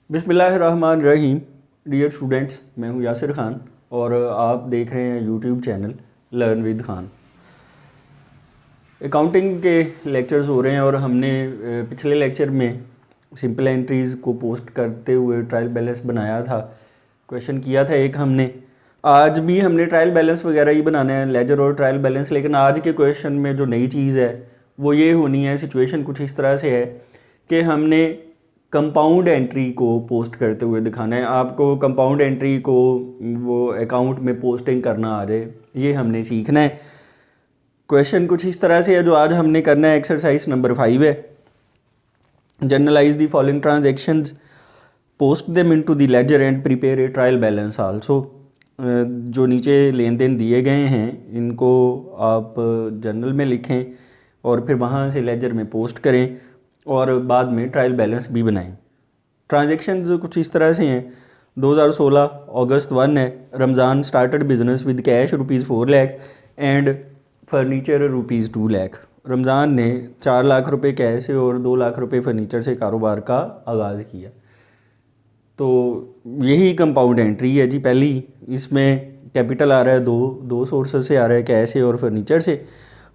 बिस्मिल्लाहिर्रहमानिर्रहीम। Dear students, मैं हूं यासिर ख़ान और आप देख रहे हैं YouTube channel learn with Khan. Accounting के लेक्चर्स हो रहे हैं और हमने पिछले लेक्चर में सिंपल एंट्रीज़ को पोस्ट करते हुए ट्रायल बैलेंस बनाया था, क्वेश्चन किया था एक हमने। आज भी हमने ट्रायल बैलेंस वगैरह ही बनाने हैं, लेजर और ट्रायल बैलेंस। लेकिन आज के क्वेश्चन में जो नई चीज़ है वो ये होनी है, सिचुएशन कुछ इस तरह से है कि हमने कंपाउंड एंट्री को पोस्ट करते हुए दिखाना है। आपको कंपाउंड एंट्री को वो अकाउंट में पोस्टिंग करना आ जाए, ये हमने सीखना है। क्वेश्चन कुछ इस तरह से है जो आज हमने करना है। एक्सरसाइज नंबर 5 है, journalize the following transactions, post them into the ledger and prepare a trial balance also. जो नीचे लेन देन दिए गए हैं इनको आप जर्नल में लिखें और फिर वहाँ से लेजर में पोस्ट करें और बाद में ट्रायल बैलेंस भी बनाएं। ट्रांजैक्शन कुछ इस तरह से हैं। 2016 अगस्त 1 है, Ramzan started business with cash ₹4 lakh and furniture ₹2 lakh. Ramzan ने 4 लाख रुपए कैश से और 2 लाख रुपए फर्नीचर से कारोबार का आगाज़ किया। तो यही कंपाउंड एंट्री है जी पहली। इसमें कैपिटल आ रहा है दो सोर्सेज से आ रहा है, कैश से और फर्नीचर से।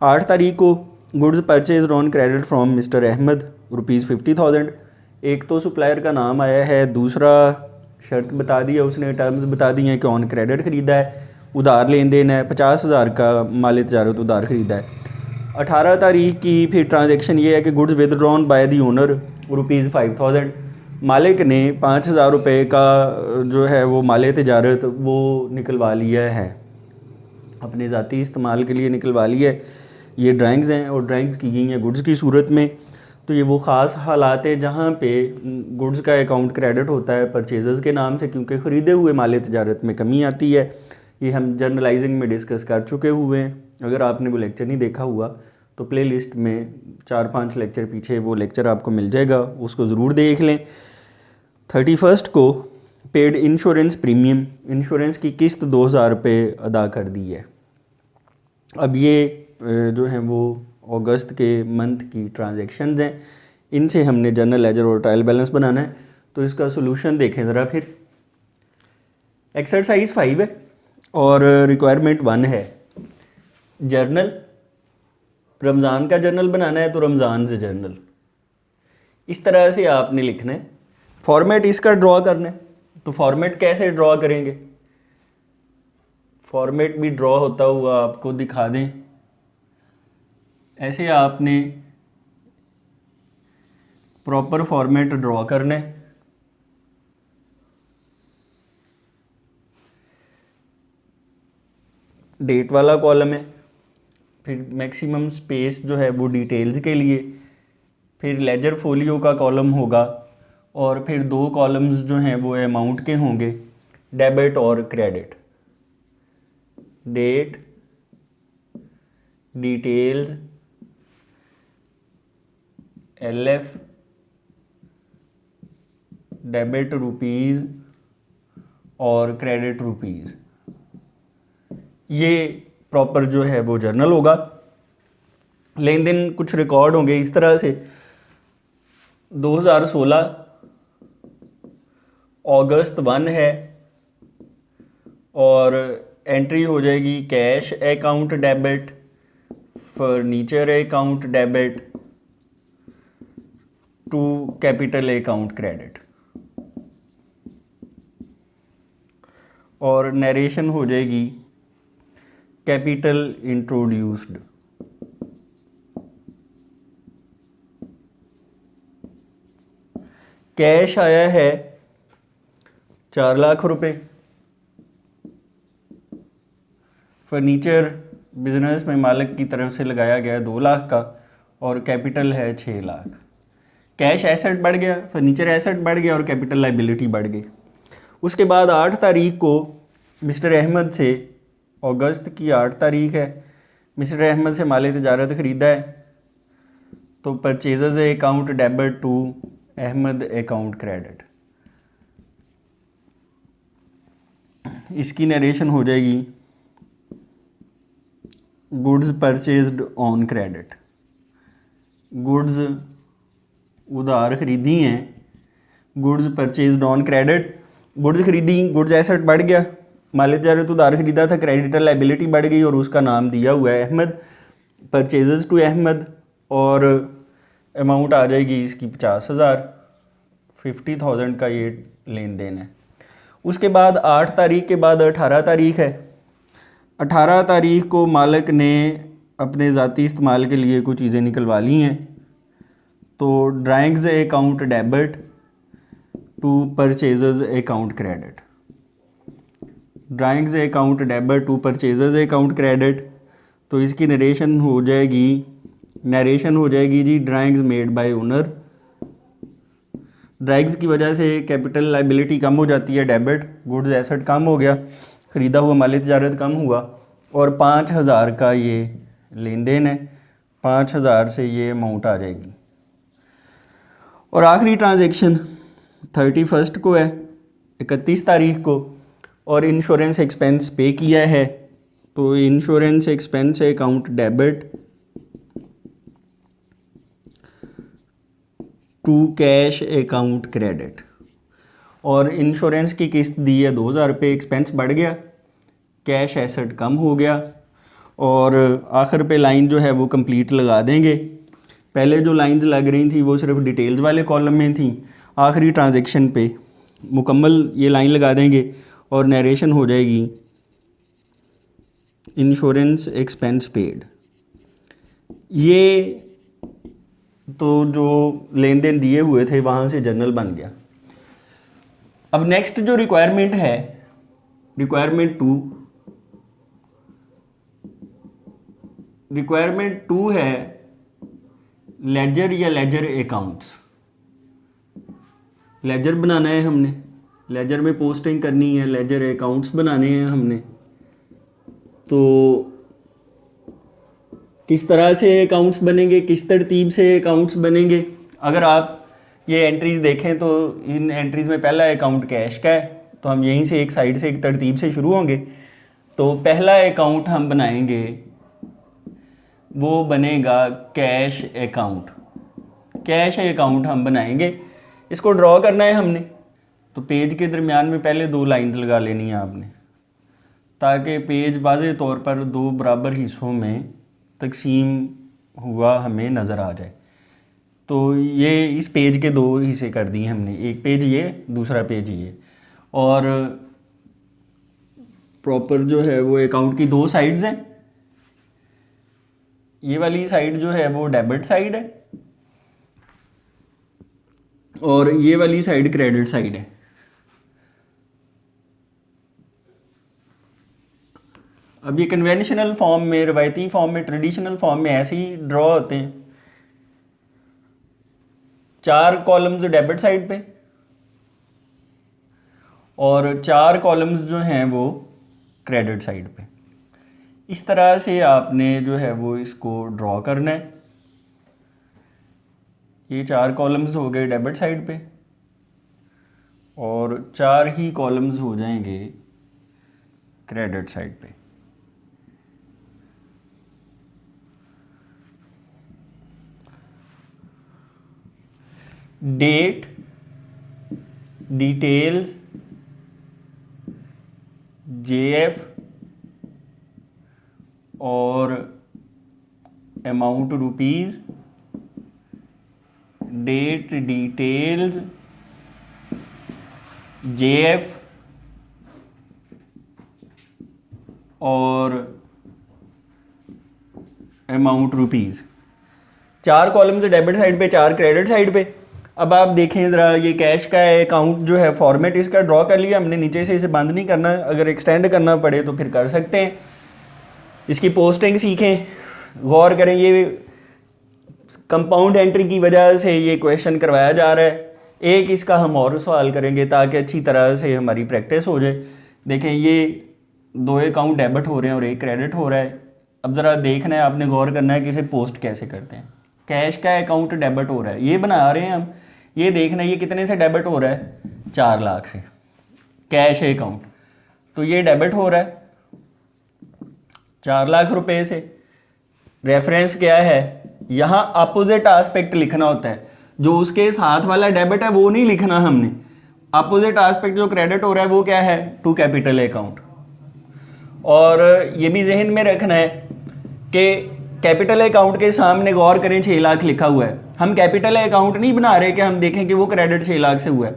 8 तारीख को goods purchase on credit from mister Ahmed ₹50,000। एक तो सप्लायर का नाम आया है, दूसरा शर्त बता दी है उसने, टर्म्स बता दी हैं कि ऑन क्रेडिट ख़रीदा है, उधार लेन देन है, 50,000 का माल तजारत उधार ख़रीदा है। 18 तारीख की फिर ट्रांजैक्शन ये है कि goods withdrawn by the owner ₹5,000। मालिक ने 5,000 रुपये का जो है वो माल तजारत वो निकलवा लिया है, अपने ज़ाती इस्तेमाल के लिए निकलवा लिया है। ये ड्राइंग्स हैं और ड्राइंग्स की गई हैं गुड्स की सूरत में। तो ये वो ख़ास हालात हैं जहाँ पे गुड्स का अकाउंट क्रेडिट होता है परचेज़र्स के नाम से, क्योंकि ख़रीदे हुए माल तजारत में कमी आती है। ये हम जर्नलाइजिंग में डिस्कस कर चुके हुए हैं। अगर आपने वो लेक्चर नहीं देखा हुआ तो प्ले लिस्ट में 4-5 लेक्चर पीछे वो लेक्चर आपको मिल जाएगा, उसको ज़रूर देख लें। 31 को पेड इंश्योरेंस प्रीमियम, इंश्योरेंस की किस्त 2,000 रुपये अदा कर दी है। अब ये जो हैं वो अगस्त के मंथ की ट्रांजैक्शंस हैं, इनसे हमने जर्नल लेजर और ट्रायल बैलेंस बनाना है। तो इसका सोल्यूशन देखें ज़रा। फिर एक्सरसाइज 5 है और रिक्वायरमेंट 1 है। जर्नल, रमज़ान का जर्नल बनाना है तो रमज़ान से जर्नल इस तरह से आपने लिखना है। फॉर्मेट इसका ड्रॉ करना है, तो फॉर्मेट कैसे ड्रॉ करेंगे, फॉर्मेट भी ड्रॉ होता हुआ आपको दिखा दें। ऐसे आपने प्रॉपर फॉर्मेट ड्रॉ करना है। डेट वाला कॉलम है, फिर मैक्सिमम स्पेस जो है वो डिटेल्स के लिए, फिर लेजर फोलियो का कॉलम होगा और फिर 2 कॉलम्स जो हैं वो अमाउंट के होंगे, डेबिट और credit. Date, details, LF, debit ₹, और क्रेडिट ₹। ये प्रॉपर जो है वो जर्नल होगा। लेन देन कुछ रिकॉर्ड होंगे इस तरह से। 2016 अगस्त 1 है और एंट्री हो जाएगी cash account debit, furniture account debit to capital account credit, और नरेशन हो जाएगी कैपिटल इंट्रोड्यूस्ड। कैश आया है 4 लाख रुपए, फर्नीचर बिजनेस में मालिक की तरफ से लगाया गया 2 लाख का और कैपिटल है 6 लाख। कैश एसेट बढ़ गया, फर्नीचर एसेट बढ़ गया और कैपिटल लाइबिलिटी बढ़ गई। उसके बाद 8 तारीख को मिस्टर अहमद से, अगस्त की 8 तारीख है, मिस्टर अहमद से माल तजारत ख़रीदा है तो purchasers account debit to Ahmad account credit. इसकी नरेशन हो जाएगी goods purchased on credit. Goods उधार ख़रीदी हैं goods purchase on credit, goods खरीदी, गुड्स एसेट बढ़ गया, माल तिजारत उधार खरीदा था, क्रेडिटर लाइबिलिटी बढ़ गई और उसका नाम दिया हुआ है अहमद, परचेजेस टू अहमद और अमाउंट आ जाएगी इसकी 50,000, 50,000 का ये लेन देन है। उसके बाद 8 तारीख के बाद 18 तारीख है। 18 तारीख को मालिक ने अपने ज़ाती इस्तेमाल के लिए कुछ चीज़ें निकलवा ली हैं। तो drawings account debit to purchases account credit, drawings account debit to purchases account credit. तो इसकी नरेशन हो जाएगी जी drawings made by owner. Drawings की वजह से कैपिटल लाइबिलिटी कम हो जाती है, डेबिट, गुड्स एसेट कम हो गया, ख़रीदा हुआ माल तिजारत कम हुआ और 5,000 का ये लेन देन है, 5,000 से ये अमाउंट आ जाएगी। और आखिरी ट्रांजैक्शन 31 को है, 31 तारीख को, और इंश्योरेंस एक्सपेंस पे किया है। तो insurance expense account debit to cash account credit, और इंश्योरेंस की किस्त दी है 2,000 रुपये, एक्सपेंस बढ़ गया, कैश एसेट कम हो गया। और आखिर पे लाइन जो है वो कंप्लीट लगा देंगे। पहले जो लाइंस लग रही थी वो सिर्फ डिटेल्स वाले कॉलम में थी, आखिरी ट्रांजैक्शन पे मुकम्मल ये लाइन लगा देंगे और नरेशन हो जाएगी इंश्योरेंस एक्सपेंस पेड। ये तो जो लेन देन दिए हुए थे वहाँ से जर्नल बन गया। अब नेक्स्ट जो रिक्वायरमेंट है, रिक्वायरमेंट टू है लेजर या लेजर अकाउंट्स। लेजर बनाना है हमने, लेजर में पोस्टिंग करनी है, लेजर अकाउंट्स बनाने हैं हमने। तो किस तरह से अकाउंट्स बनेंगे, किस तरतीब से अकाउंट्स बनेंगे? अगर आप ये एंट्रीज़ देखें तो इन एंट्रीज़ में पहला अकाउंट कैश का है, तो हम यहीं से एक साइड से एक तरतीब से शुरू होंगे। तो पहला अकाउंट हम बनाएंगे, वो बनेगा कैश अकाउंट। कैश अकाउंट हम बनाएंगे, इसको ड्रॉ करना है हमने। तो पेज के दरमियान में पहले 2 लाइंस लगा लेनी है आपने, ताकि पेज वाज़े तौर पर 2 बराबर हिस्सों में तकसीम हुआ हमें नज़र आ जाए। तो ये इस पेज के 2 हिस्से कर दिए हमने, एक पेज ये, दूसरा पेज ये। और प्रॉपर जो है वो अकाउंट की 2 साइड्स हैं। ये वाली साइड जो है वो डेबिट साइड है और ये वाली साइड क्रेडिट साइड है। अब ये कन्वेंशनल फॉर्म में, रवायती फॉर्म में, ट्रेडिशनल फॉर्म में ऐसे ही ड्रॉ होते हैं। 4 कॉलम्स डेबिट साइड पे और 4 कॉलम्स जो हैं वो क्रेडिट साइड पे। इस तरह से आपने जो है वो इसको ड्रॉ करना है। ये 4 कॉलम्स हो गए डेबिट साइड पे और 4 ही कॉलम्स हो जाएंगे क्रेडिट साइड पे। डेट, डिटेल्स, जेएफ और amount rupees, date, details, JF और amount rupees. 4 columns debit side पे, 4 क्रेडिट साइड पे। अब आप देखें ज़रा, ये कैश का अकाउंट जो है फॉर्मेट इसका ड्रॉ कर लिया हमने, नीचे से इसे बंद नहीं करना, अगर एक्सटेंड करना पड़े तो फिर कर सकते हैं। इसकी पोस्टिंग सीखें, गौर करें। ये कंपाउंड एंट्री की वजह से ये क्वेश्चन करवाया जा रहा है। एक इसका हम और सवाल करेंगे ताकि अच्छी तरह से हमारी प्रैक्टिस हो जाए। देखें, ये 2 अकाउंट डेबिट हो रहे हैं और 1 क्रेडिट हो रहा है। अब ज़रा देखना है, आपने गौर करना है कि इसे पोस्ट कैसे करते हैं। कैश का अकाउंट डेबिट हो रहा है, ये बना रहे हैं हम। ये देखना है ये कितने से डेबिट हो रहा है, 4 लाख से कैश अकाउंट। तो ये डेबिट हो रहा है 4 लाख रुपए से। रेफरेंस क्या है, यहाँ अपोजिट एस्पेक्ट लिखना होता है। जो उसके साथ वाला डेबिट है वो नहीं लिखना हमने। अपोजिट एस्पेक्ट जो क्रेडिट हो रहा है वो क्या है, टू कैपिटल अकाउंट। और ये भी जहन में रखना है कि कैपिटल अकाउंट के सामने गौर करें 6 लाख लिखा हुआ है। हम कैपिटल अकाउंट नहीं बना रहे कि हम देखें कि वो क्रेडिट 6 लाख से हुआ है,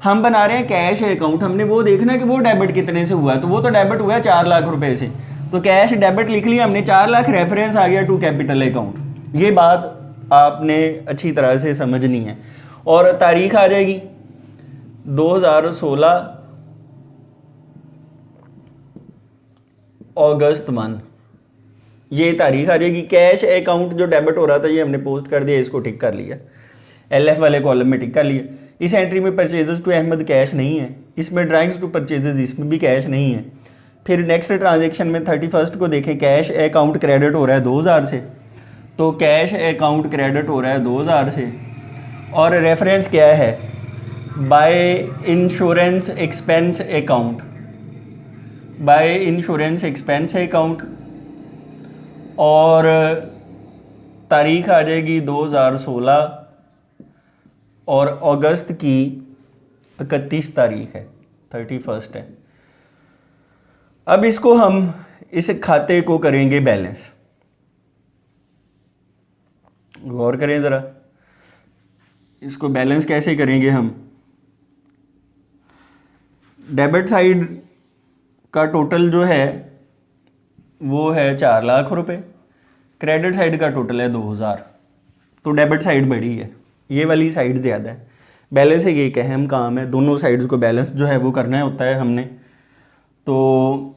हम बना रहे हैं कैश अकाउंट। हमने वो देखना है कि वो डेबिट कितने से हुआ है, तो वो तो डेबिट हुआ है 4 लाख रुपए से, तो कैश डेबिट लिख लिया हमने, 4 लाख रेफरेंस आ गया टू कैपिटल अकाउंट। ये बात आपने अच्छी तरह से समझनी है। और तारीख आ जाएगी 2016 अगस्त 1, ये तारीख आ जाएगी। कैश अकाउंट जो डेबिट हो रहा था ये हमने पोस्ट कर दिया, इसको टिक कर लिया, LF वाले कॉलम में टिक कर लिया। इस एंट्री में परचेजेस टू अहमद कैश नहीं है, इसमें ड्राइंग्स टू परचेजेस इसमें भी कैश नहीं है। फिर नेक्स्ट ट्रांजेक्शन में 31 को देखें, कैश अकाउंट क्रेडिट हो रहा है 2000 से, तो कैश अकाउंट क्रेडिट हो रहा है 2000 से। और रेफरेंस क्या है, by insurance expense account, by insurance expense account. और तारीख आ जाएगी 2016 और अगस्त की 31 तारीख है, 31 है। अब इसको हम इस खाते को करेंगे बैलेंस, गौर करें ज़रा, इसको बैलेंस कैसे करेंगे हम। डेबिट साइड का टोटल जो है वो है 4 लाख रुपए, क्रेडिट साइड का टोटल है 2000, तो डेबिट साइड बड़ी है, ये वाली साइड ज़्यादा है। बैलेंस एक एक अहम काम है, दोनों साइड्स को बैलेंस जो है वो करना होता है हमने। तो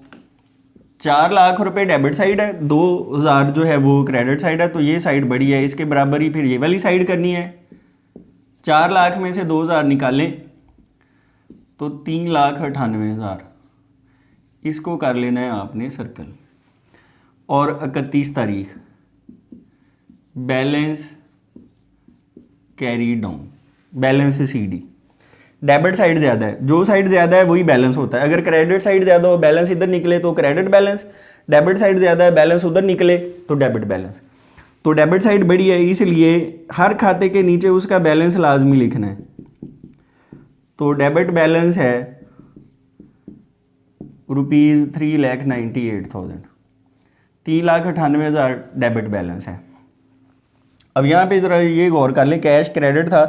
4 लाख रुपए डेबिट साइड है, 2000 जो है वो क्रेडिट साइड है, तो ये साइड बड़ी है, इसके बराबर ही फिर ये वाली साइड करनी है। 4 लाख में से 2000 निकालें तो 3,98,000, इसको कर लेना है आपने सर्कल। और 31 तारीख balance carry down, balance CD। Debit side ज़्यादा है, जो साइड ज़्यादा है वही बैलेंस होता है। अगर क्रेडिट साइड ज़्यादा हो, बैलेंस इधर निकले तो क्रेडिट बैलेंस, डेबिट साइड ज़्यादा है, बैलेंस उधर निकले तो डेबिट बैलेंस। तो डेबिट साइड बड़ी है, इसलिए हर खाते के नीचे उसका बैलेंस लाजमी लिखना है। तो डेबिट बैलेंस है ₹3,98,000, 3,98,000 डेबिट बैलेंस है। अब यहाँ पे ज़रा ये गौर कर लें, कैश क्रेडिट था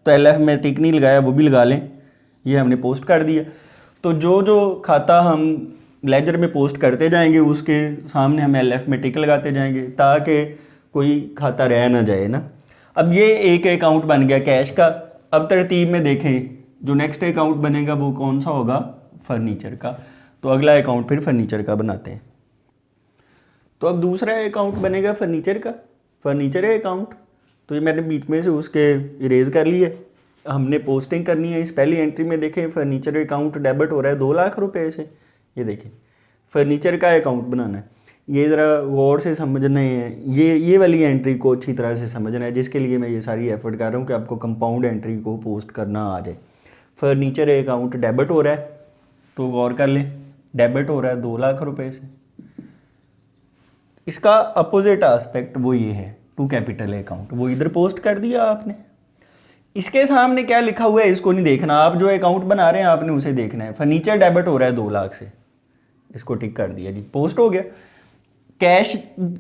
तो LF में टिक नहीं लगाया, वो भी लगा लें, ये हमने पोस्ट कर दिया। तो जो जो खाता हम लेजर में पोस्ट करते जाएंगे उसके सामने हम LF में टिक लगाते जाएंगे ताकि कोई खाता रह ना जाए ना। अब ये एक अकाउंट बन गया कैश का। अब तरतीब में देखें, जो नेक्स्ट अकाउंट बनेगा वो कौन सा होगा, फर्नीचर का। तो अगला अकाउंट फिर फर्नीचर का बनाते हैं। तो अब दूसरा अकाउंट बनेगा फर्नीचर का, फर्नीचर अकाउंट। तो ये मैंने बीच में से उसके इरेज कर लिए, हमने पोस्टिंग करनी है। इस पहली एंट्री में देखें फर्नीचर अकाउंट डेबिट हो रहा है 2 लाख रुपए से, ये देखें फर्नीचर का अकाउंट बनाना है। ये ज़रा गौर से समझना है, ये वाली एंट्री को अच्छी तरह से समझना है, जिसके लिए मैं ये सारी एफर्ट कर रहा हूँ कि आपको कंपाउंड एंट्री को पोस्ट करना आ जाए। फर्नीचर अकाउंट डेबिट हो रहा है, तो गौर कर लें डेबिट हो रहा है 2 लाख रुपए से। इसका अपोजिट एस्पेक्ट वो ये है टू कैपिटल अकाउंट, वो इधर पोस्ट कर दिया आपने। इसके सामने क्या लिखा हुआ है इसको नहीं देखना, आप जो अकाउंट बना रहे हैं आपने उसे देखना है। फर्नीचर डेबिट हो रहा है 2 लाख से, इसको टिक कर दिया जी, पोस्ट हो गया। कैश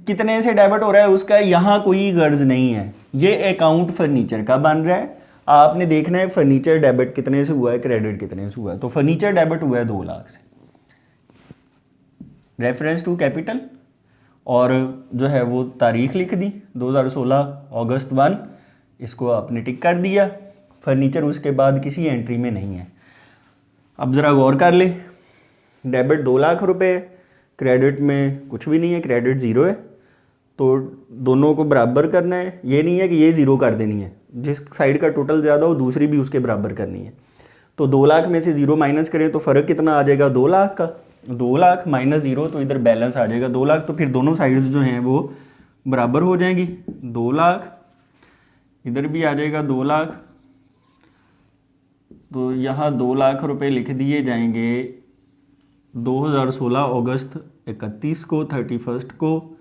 कितने से डेबिट हो रहा है उसका यहाँ कोई गर्ज नहीं है, ये अकाउंट फर्नीचर का बन रहा है। आपने देखना है फर्नीचर डेबिट कितने से हुआ है, क्रेडिट कितने से हुआ है। तो फर्नीचर डेबिट हुआ है 2 लाख से, रेफरेंस टू कैपिटल, और जो है वो तारीख लिख दी 2016 अगस्त 1, इसको आपने टिक कर दिया। फर्नीचर उसके बाद किसी एंट्री में नहीं है। अब ज़रा गौर कर ले, डेबिट 2 लाख रुपए, क्रेडिट में कुछ भी नहीं है, क्रेडिट 0 है, तो दोनों को बराबर करना है। ये नहीं है कि ये 0 कर देनी है, जिस साइड का टोटल ज़्यादा हो दूसरी भी उसके बराबर करनी है। तो 2 लाख में से 0 माइनस करें तो फ़र्क कितना आ जाएगा, 2 लाख का। 2 लाख माइनस 0, तो इधर बैलेंस आ जाएगा 2 लाख। तो फिर दोनों साइड्स जो हैं वो बराबर हो जाएंगी, 2 लाख, इधर भी आ जाएगा 2 लाख। तो यहाँ 2 लाख रुपए लिख दिए जाएंगे 2016 अगस्त 31 को, 31 को,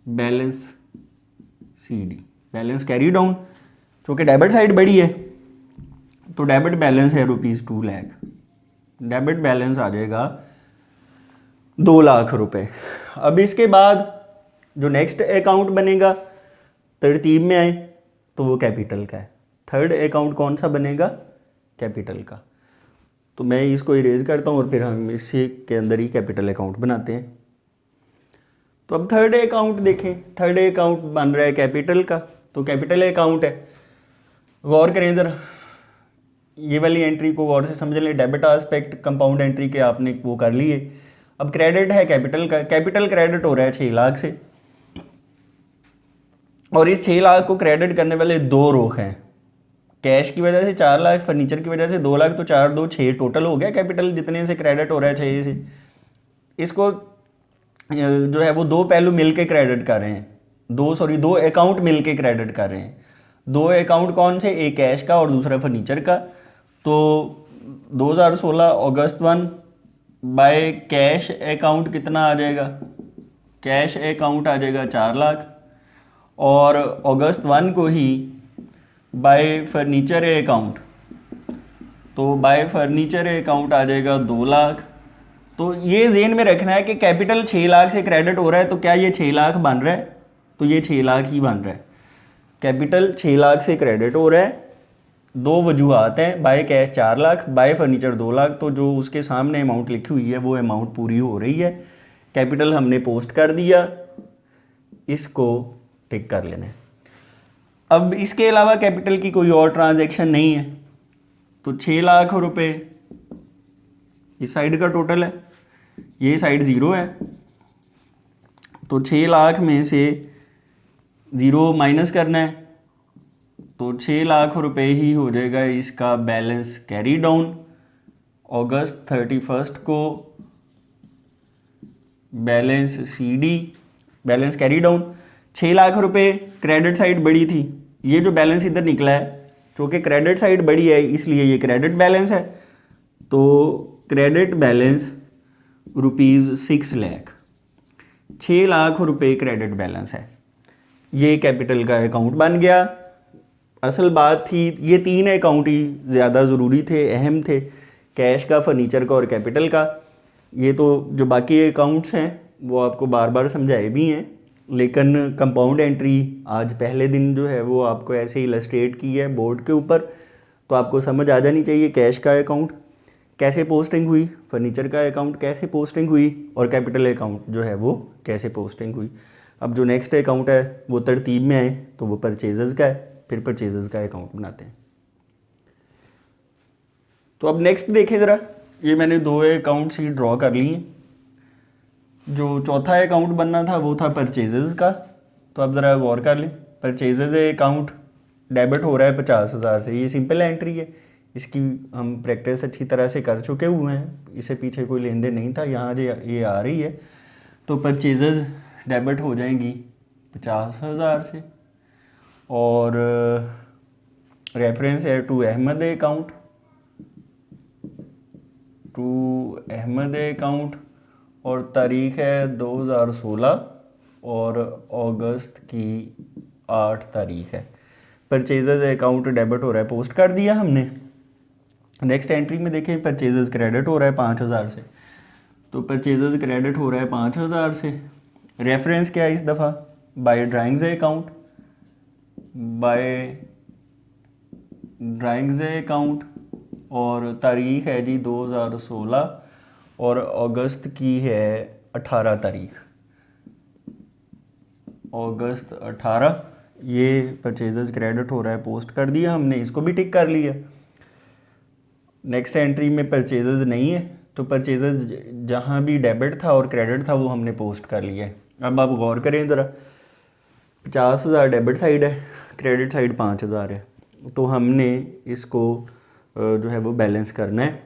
balance CD, balance carry down. चूँकि डेबिट साइड बड़ी है तो डेबिट बैलेंस है ₹2 लाख, डेबिट बैलेंस आ जाएगा 2 लाख रुपए। अब इसके बाद जो नेक्स्ट अकाउंट बनेगा तरतीब में आए तो वो कैपिटल का है। थर्ड अकाउंट कौन सा बनेगा? कैपिटल का। तो मैं इसको इरेज करता हूँ और फिर हम इसी के अंदर ही कैपिटल अकाउंट बनाते हैं। तो अब थर्ड अकाउंट देखें, थर्ड अकाउंट बन रहा है कैपिटल का, तो कैपिटल अकाउंट है। गौर करें ज़रा, ये वाली एंट्री को गौर से समझ लें। डेबिट आस्पेक्ट कंपाउंड एंट्री के आपने वो कर लिए। अब क्रेडिट है कैपिटल का, कैपिटल क्रेडिट हो रहा है 6 लाख से, और इस 6 लाख को क्रेडिट करने वाले 2 रोक हैं। कैश की वजह से 4 लाख, फर्नीचर की वजह से 2 लाख, तो 4 2 6 टोटल हो गया कैपिटल जितने से क्रेडिट हो रहा है 6 से। इसको जो है वो 2 पहलू मिल के क्रेडिट कर रहे हैं, 2 अकाउंट मिल के क्रेडिट कर रहे हैं। 2 अकाउंट कौन से? एक कैश का और दूसरा फर्नीचर का। तो 2016 अगस्त 1 बाय कैश अकाउंट कितना आ जाएगा? कैश अकाउंट आ जाएगा 4 लाख, और अगस्त 1 को ही बाय फर्नीचर अकाउंट, तो बाय फर्नीचर अकाउंट आ जाएगा 2 लाख। तो ये ज़हन में रखना है कि कैपिटल 6 लाख से क्रेडिट हो रहा है, तो क्या ये 6 लाख बन रहा है? तो ये 6 लाख ही बन रहा है। कैपिटल 6 लाख से क्रेडिट हो रहा है। 2 वजूहत हैं, by cash 4 lakh, bye furniture 2 lakh. तो जो उसके सामने अमाउंट लिखी हुई है वो अमाउंट पूरी हो रही है। कैपिटल हमने पोस्ट कर दिया, इसको टिक कर लेना है। अब इसके अलावा कैपिटल की कोई और ट्रांजैक्शन नहीं है, तो 6 लाख रुपए इस साइड का टोटल है, ये साइड 0 है, तो 6 लाख में से 0 माइनस करना है, तो 6 लाख रुपए ही हो जाएगा इसका बैलेंस कैरी डाउन। अगस्त 31 को balance CD, balance carry down. 6 lakh रुपए क्रेडिट साइड बड़ी थी, ये जो बैलेंस इधर निकला है चूँकि क्रेडिट साइड बड़ी है इसलिए ये क्रेडिट बैलेंस है, तो क्रेडिट बैलेंस ₹6 लाख, 6 लाख रुपए क्रेडिट बैलेंस है। ये कैपिटल का अकाउंट बन गया। असल बात थी ये 3 अकाउंट ही ज़्यादा ज़रूरी थे, अहम थे, कैश का, फर्नीचर का और कैपिटल का। ये तो जो बाकी अकाउंट्स हैं वो आपको बार बार समझाए भी हैं, लेकिन कंपाउंड एंट्री आज पहले दिन जो है वो आपको ऐसे इलस्ट्रेट की है बोर्ड के ऊपर, तो आपको समझ आ जानी चाहिए कैश का अकाउंट कैसे पोस्टिंग हुई, फर्नीचर का अकाउंट कैसे पोस्टिंग हुई, और कैपिटल अकाउंट जो है वो कैसे पोस्टिंग हुई। अब जो नेक्स्ट अकाउंट है वो तरतीब में आए तो वो परचेजेस का है, फिर परचेजेस का अकाउंट बनाते हैं। तो अब नेक्स्ट देखें ज़रा, ये मैंने 2 अकाउंट्स ही ड्रॉ कर लिए। जो चौथा अकाउंट बनना था वो था परचेजेस का। तो अब ज़रा गौर कर लें, परचेजेस अकाउंट डेबिट हो रहा है 50,000 से, ये सिंपल एंट्री है, इसकी हम प्रैक्टिस अच्छी तरह से कर चुके हुए हैं, इससे पीछे कोई लेन देन नहीं था, यहाँ जो ये आ रही है। तो परचेजेस डेबिट हो जाएंगी 50,000 से, और रेफरेंस है टू अहमद अकाउंट, और तारीख़ है 2016 और अगस्त की 8 तारीख है। परचेजेस अकाउंट डेबिट हो रहा है, पोस्ट कर दिया हमने। नेक्स्ट एंट्री में देखें परचेजेस क्रेडिट हो रहा है 5,000 से, तो परचेजेस क्रेडिट हो रहा है 5,000 से। रेफरेंस क्या है इस दफ़ा? By drawings account, by drawings account, और तारीख़ है जी 2016 और अगस्त की है 18 तारीख, अगस्त 18। ये परचेजेस क्रेडिट हो रहा है, पोस्ट कर दिया हमने, इसको भी टिक कर लिया। नेक्स्ट एंट्री में परचेजेस नहीं है, तो परचेजेस जहाँ भी डेबिट था और क्रेडिट था वो हमने पोस्ट कर लिया है। अब आप गौर करें ज़रा, 50,000 डेबिट साइड है, क्रेडिट साइड 5,000 है, तो हमने इसको जो है वो बैलेंस करना है।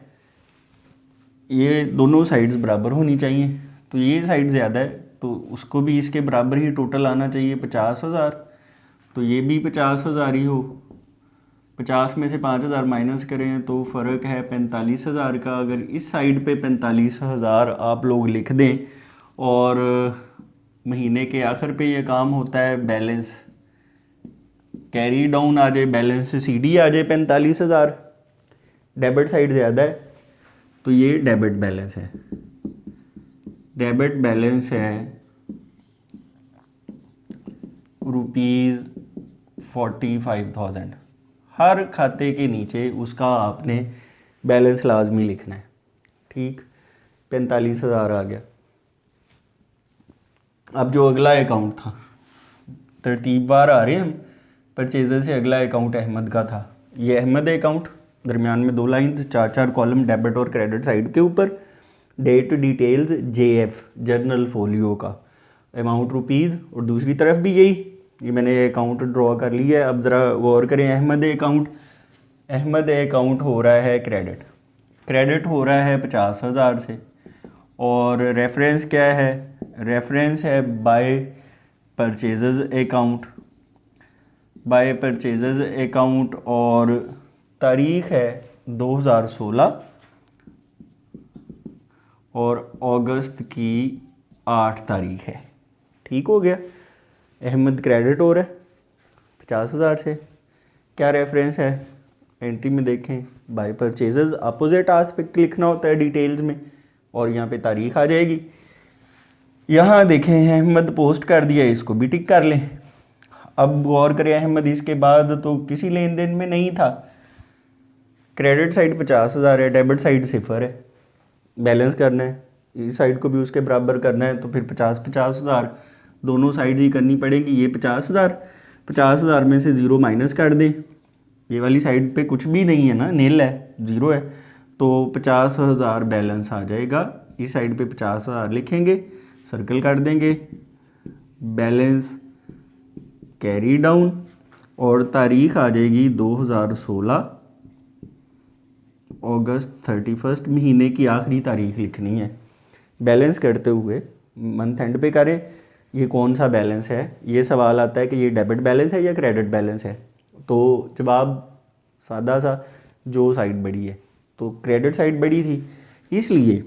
ये दोनों साइड्स बराबर होनी चाहिए, तो ये साइड ज़्यादा है तो उसको भी इसके बराबर ही टोटल आना चाहिए 50,000, तो ये भी 50,000 ही हो। 50 में से 5,000 माइनस करें तो फ़र्क है 45,000 का। अगर इस साइड पे 45,000 आप लोग लिख दें, और महीने के आखिर पे ये काम होता है बैलेंस कैरी डाउन आ जाए, बैलेंस से CD आ जाए 45,000, डेबिट साइड ज़्यादा है तो ये डेबिट बैलेंस है। डेबिट बैलेंस है ₹45,000। हर खाते के नीचे उसका आपने बैलेंस लाजमी लिखना है। ठीक, 45,000 आ गया। अब जो अगला अकाउंट था, तरतीबवार आ रहे हैं हम, परचेजर से अगला अकाउंट अहमद का था। ये अहमद अकाउंट, दरमियान में 2 लाइन, 4 कॉलम डेबिट और क्रेडिट साइड के ऊपर। Date details JF journal folio का, अमाउंट रुपीज़, और दूसरी तरफ भी यही, ये मैंने अकाउंट ड्रॉ कर लिया है। अब ज़रा गौर करें, अहमद अकाउंट हो रहा है क्रेडिट हो रहा है 50,000 से, और रेफरेंस क्या है, रेफरेंस है बाय परचेजेस अकाउंट, और तारीख़ है 2016 और अगस्त की 8 तारीख है। ठीक हो गया। अहमद क्रेडिट हो रहा है 50,000 से। क्या रेफरेंस है, एंट्री में देखें, बाय परचेजेस अपोजिट आस्पेक्ट लिखना होता है डिटेल्स में, और यहाँ पे तारीख आ जाएगी। यहाँ देखें अहमद पोस्ट कर दिया, इसको भी टिक कर लें। अब गौर करें, अहमद इसके बाद तो किसी लेन देन में नहीं था। क्रेडिट साइड 50,000 है, डेबिट साइड 0 है, बैलेंस करना है, इस साइड को भी उसके बराबर करना है, तो फिर 50,000 दोनों साइड ही करनी पड़ेगी। ये 50,000 में से 0 माइनस कर दें, ये वाली साइड पे कुछ भी नहीं है ना, नील है, 0 है, तो 50,000 बैलेंस आ जाएगा। इस साइड पे 50,000 लिखेंगे, सर्कल कर देंगे, बैलेंस कैरी डाउन, और तारीख आ जाएगी 2016 अगस्त 31, महीने की आखिरी तारीख लिखनी है। बैलेंस करते हुए मंथ एंड पे करें। ये कौन सा बैलेंस है, ये सवाल आता है कि ये डेबिट बैलेंस है या क्रेडिट बैलेंस है, तो जवाब सादा सा, जो साइड बड़ी है, तो क्रेडिट साइड बड़ी थी, इसलिए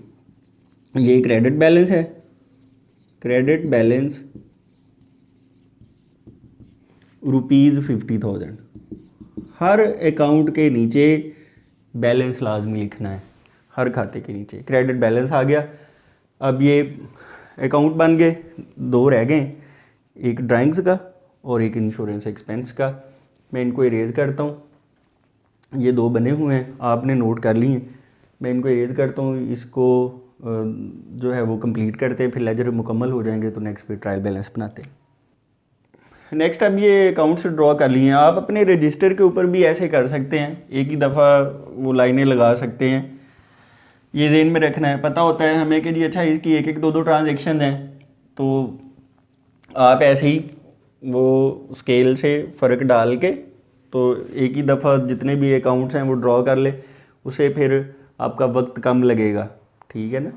ये क्रेडिट बैलेंस है। Credit balance ₹50,000। हर अकाउंट के नीचे बैलेंस लाजमी लिखना है, हर खाते के नीचे। क्रेडिट बैलेंस आ गया। अब ये अकाउंट बन गए, 2 रह गए, एक ड्राइंग्स का और एक इंश्योरेंस एक्सपेंस का। मैं इनको इरेज करता हूँ, ये 2 बने हुए हैं, आपने नोट कर लिए। मैं इनको इरेज करता हूँ, इसको जो है वो कंप्लीट करते हैं, फिर लेजर मुकम्मल हो जाएंगे तो नेक्स्ट पे ट्रायल बैलेंस बनाते हैं। नेक्स्ट अब ये अकाउंट्स ड्रॉ कर लिए हैं। आप अपने रजिस्टर के ऊपर भी ऐसे कर सकते हैं, एक ही दफ़ा वो लाइनें लगा सकते हैं। ये ज़हन में रखना है, पता होता है हमें कि जी अच्छा इसकी 1-1, 2-2 ट्रांजेक्शन हैं, तो आप ऐसे ही वो स्केल से फ़र्क डाल के तो एक ही दफ़ा जितने भी अकाउंट्स हैं वो ड्रॉ कर ले, उसे फिर आपका वक्त कम लगेगा। ठीक है ना,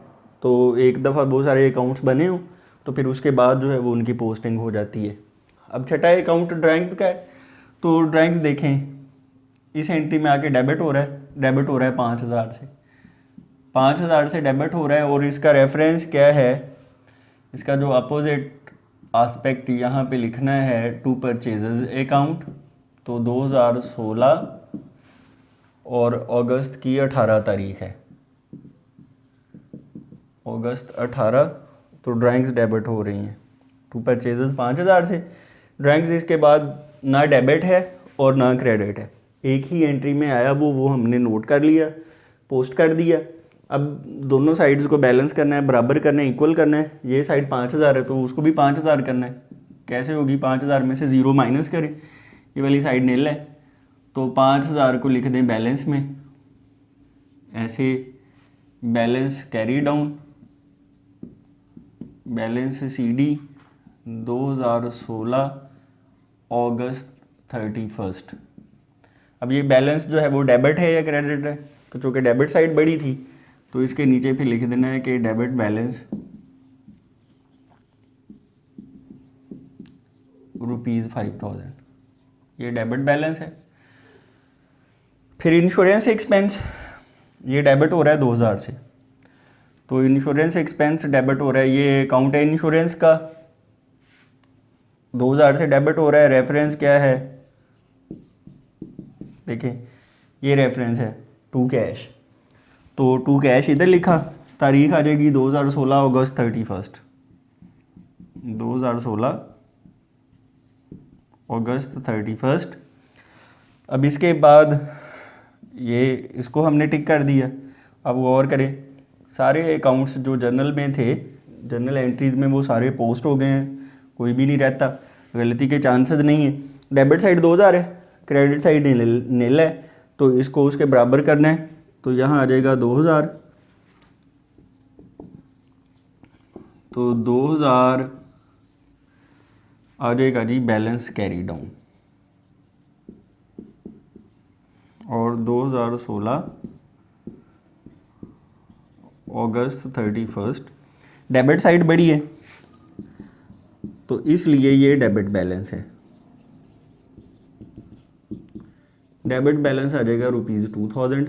तो एक दफ़ा बहुत सारे अकाउंट्स बने हों तो फिर उसके बाद जो है वो उनकी पोस्टिंग हो जाती है। अब छठा अकाउंट ड्राइंग्स का है, तो ड्राइंग्स देखें, इस एंट्री में आके डेबिट हो रहा है 5,000 से, 5,000 से डेबिट हो रहा है, और इसका रेफरेंस क्या है, इसका जो अपोजिट आस्पेक्ट यहाँ पे लिखना है टू परचेजेस अकाउंट, तो 2016 और अगस्त की 18 तारीख है, अगस्त 18, तो ड्राइंग्स डेबिट हो रही हैं। टू परचेजेस 5,000 से, ड्राइंग्स इसके बाद ना डेबिट है और ना क्रेडिट है, एक ही एंट्री में आया वो हमने नोट कर लिया, पोस्ट कर दिया। अब दोनों साइड्स को बैलेंस करना है, बराबर करना है, इक्वल करना है। ये साइड 5,000 है तो उसको भी 5,000 करना है। कैसे होगी, 5,000 में से 0 माइनस करें, ये वाली साइड नील है, तो 5,000 को लिख दें बैलेंस में, ऐसे balance carry down, balance CD 2016 अगस्त 31। अब ये बैलेंस जो है वो डेबिट है या क्रेडिट है, तो चूँकि डेबिट साइड बड़ी थी तो इसके नीचे फिर लिख देना है कि डेबिट बैलेंस ₹5,000, ये डेबिट बैलेंस है। फिर इंश्योरेंस एक्सपेंस, ये डेबिट हो रहा है 2,000 से, तो इंश्योरेंस एक्सपेंस डेबिट हो रहा है, ये अकाउंट है इंश्योरेंस का, 2,000 से डेबिट हो रहा है। रेफरेंस क्या है, देखें ये रेफरेंस है टू कैश, तो टू कैश इधर लिखा, तारीख आ जाएगी 2016 अगस्त 31, 2016 अगस्त 31। अब इसके बाद ये इसको हमने टिक कर दिया। अब गौर करें, सारे अकाउंट्स जो जर्नल में थे, जर्नल एंट्रीज में, वो सारे पोस्ट हो गए हैं, कोई भी नहीं रहता, गलती के चांसेस नहीं है। डेबिट साइड 2000 है, क्रेडिट साइड नील है, तो इसको उसके बराबर करना है, तो यहाँ आ जाएगा 2000, तो 2000 आ जाएगा जी बैलेंस कैरी डाउन, और 2016 अगस्त 31 डेबिट साइड बड़ी है, तो इसलिए ये डेबिट बैलेंस है। डेबिट बैलेंस आ जाएगा ₹2000,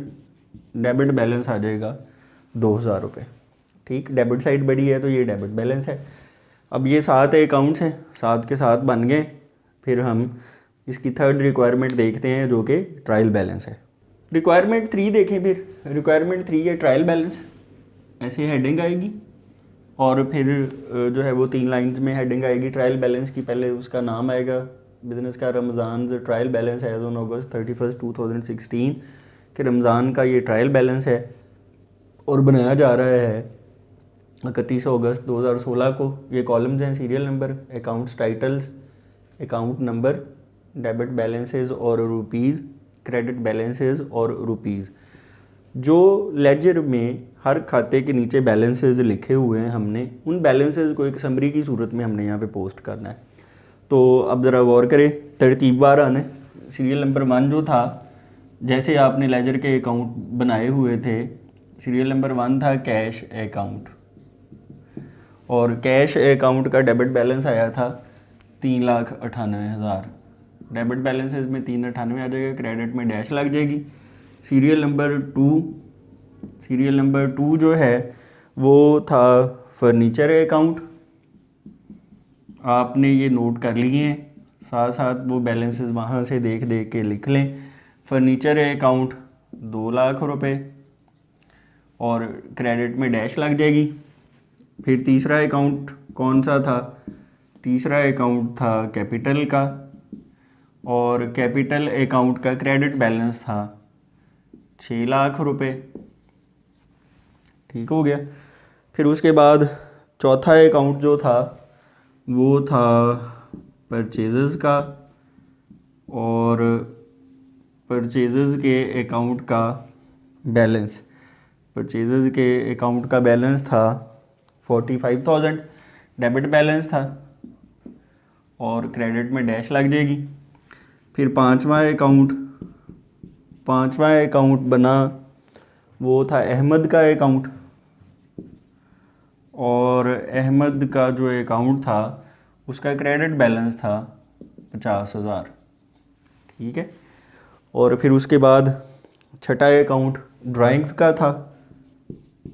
डेबिट बैलेंस आ जाएगा 2000 रुपये। ठीक, डेबिट साइड बड़ी है तो ये डेबिट बैलेंस है। अब ये 7 अकाउंट्स हैं, 7 के 7 बन गए। फिर हम इसकी थर्ड रिक्वायरमेंट देखते हैं जो कि ट्रायल बैलेंस है। रिक्वायरमेंट 3 देखें, फिर रिक्वायरमेंट 3 है ट्रायल बैलेंस, ऐसे हेडिंग आएगी, और फिर जो है वो 3 लाइंस में हेडिंग आएगी ट्रायल बैलेंस की। पहले उसका नाम आएगा बिजनेस का, Ramzan trial balance as on August 31, 2016, कि रमज़ान का ये ट्रायल बैलेंस है और बनाया जा रहा है 31 अगस्त 2016 को। ये कॉलम्स हैं, serial number, accounts titles, account number, debit balances और रुपीज़, क्रेडिट बैलेंसेस और रुपीज़। जो लेजर में हर खाते के नीचे बैलेंसेस लिखे हुए हैं, हमने उन बैलेंसेस को एक समरी की सूरत में हमने यहाँ पे पोस्ट करना है। तो अब ज़रा गौर करें, तरतीबवार आने, सीरियल नंबर 1 जो था, जैसे आपने लेजर के अकाउंट बनाए हुए थे, सीरियल नंबर 1 था कैश अकाउंट, और कैश अकाउंट का डेबिट बैलेंस आया था 3,98,000। डेबिट बैलेंसेस में 398 आ जाएगा, क्रेडिट में डैश लग जाएगी। सीरियल नंबर 2 जो है वो था फर्नीचर अकाउंट, आपने ये नोट कर लिए हैं, साथ साथ वो बैलेंसेस वहाँ से देख देख के लिख लें। फर्नीचर अकाउंट 2 लाख रुपए, और क्रेडिट में डैश लग जाएगी। फिर तीसरा अकाउंट कौन सा था? तीसरा अकाउंट था कैपिटल का, और कैपिटल अकाउंट का क्रेडिट बैलेंस था 6 लाख रुपए। ठीक हो गया। फिर उसके बाद चौथा अकाउंट जो था वो था परचेजेस का, और परचेजेस के अकाउंट का बैलेंस, परचेजेस के अकाउंट का बैलेंस था 45,000, डेबिट बैलेंस था, और क्रेडिट में डैश लग जाएगी। फिर पांचवा अकाउंट बना, वो था अहमद का अकाउंट, और अहमद का जो अकाउंट था उसका क्रेडिट बैलेंस था 50,000। ठीक है। और फिर उसके बाद छठा अकाउंट ड्राइंग्स का था।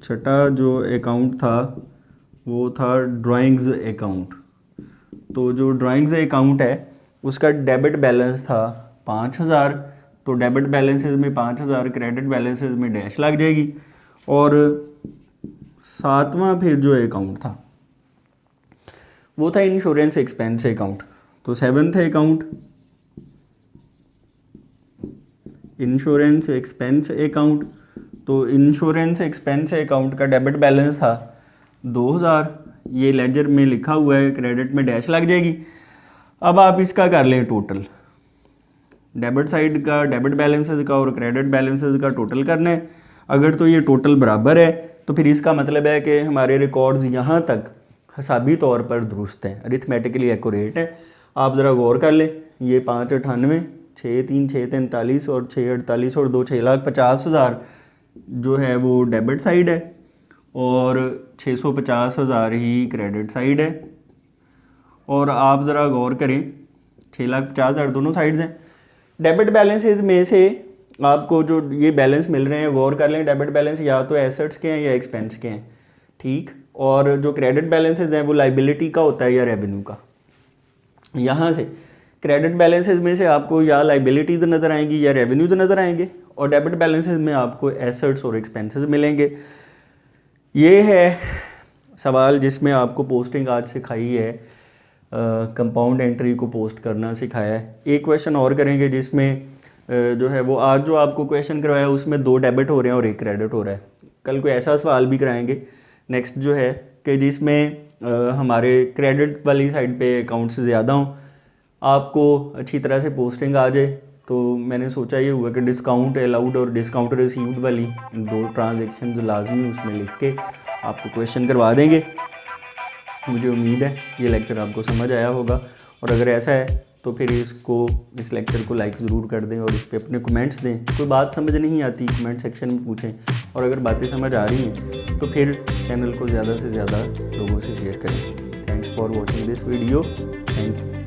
छठा जो अकाउंट था वो था ड्राइंग्स अकाउंट। तो जो ड्राइंग्स अकाउंट है उसका डेबिट बैलेंस था 5,000, तो डेबिट बैलेंसेस में 5,000, क्रेडिट बैलेंसेस में डैश लग जाएगी। और सातवां फिर जो अकाउंट था वो था इंश्योरेंस एक्सपेंस अकाउंट। तो seventh account insurance expense account, तो इंश्योरेंस एक्सपेंस अकाउंट का डेबिट बैलेंस था 2,000, ये लेजर में लिखा हुआ है, क्रेडिट में डैश लग जाएगी। अब आप इसका कर लें टोटल, डेबिट साइड का, डेबिट बैलेंसेस का और क्रेडिट बैलेंसेस का टोटल करना है। अगर तो ये टोटल बराबर है तो फिर इसका मतलब है कि हमारे रिकॉर्ड्स यहाँ तक हिसाबी तौर पर दुरुस्त हैं, अरिथमेटिकली एक्यूरेट है। आप ज़रा गौर कर लें, ये 598, 6,3, 6,43 और 6,48 और 2 6,50,000 जो है वो डेबिट साइड है, और 650,000 ही क्रेडिट साइड है। और आप ज़रा गौर करें, 6,50,000 दोनों साइड्स हैं। डेबिट बैलेंसेस में से आपको जो ये बैलेंस मिल रहे हैं, गौर कर लें, डेबिट बैलेंस या तो एसेट्स के हैं या एक्सपेंस के हैं। ठीक। और जो क्रेडिट बैलेंसेस हैं वो लाइबिलिटी का होता है या रेवेन्यू का। यहाँ से क्रेडिट बैलेंसेस में से आपको या लाइबिलिटीज़ नज़र आएंगी या रेवेन्यूज नज़र आएंगे, और डेबिट बैलेंसेस में आपको एसेट्स और एक्सपेंसेस मिलेंगे। ये है सवाल जिसमें आपको पोस्टिंग आज सिखाई है, कंपाउंड एंट्री को पोस्ट करना सिखाया है। एक क्वेश्चन और करेंगे जिसमें जो है वो आज जो आपको क्वेश्चन करवाया उसमें 2 डेबिट हो रहे हैं और 1 क्रेडिट हो रहा है। कल कोई ऐसा सवाल भी कराएंगे नेक्स्ट जो है कि जिसमें हमारे क्रेडिट वाली साइड पे अकाउंट्स ज़्यादा हों, आपको अच्छी तरह से पोस्टिंग आ जाए। तो मैंने सोचा ये हुआ कि डिस्काउंट अलाउड और डिस्काउंट रिसीव्ड वाली 2 ट्रांजेक्शन लाजमी उसमें लिख के आपको क्वेश्चन करवा देंगे। मुझे उम्मीद है ये लेक्चर आपको समझ आया होगा, और अगर ऐसा है तो फिर इस लेक्चर को लाइक ज़रूर कर दें और इस पर अपने कमेंट्स दें। कोई बात समझ नहीं आती कमेंट सेक्शन में पूछें, और अगर बातें समझ आ रही हैं तो फिर चैनल को ज़्यादा से ज़्यादा लोगों से शेयर करें। Thanks for watching this video. Thank you.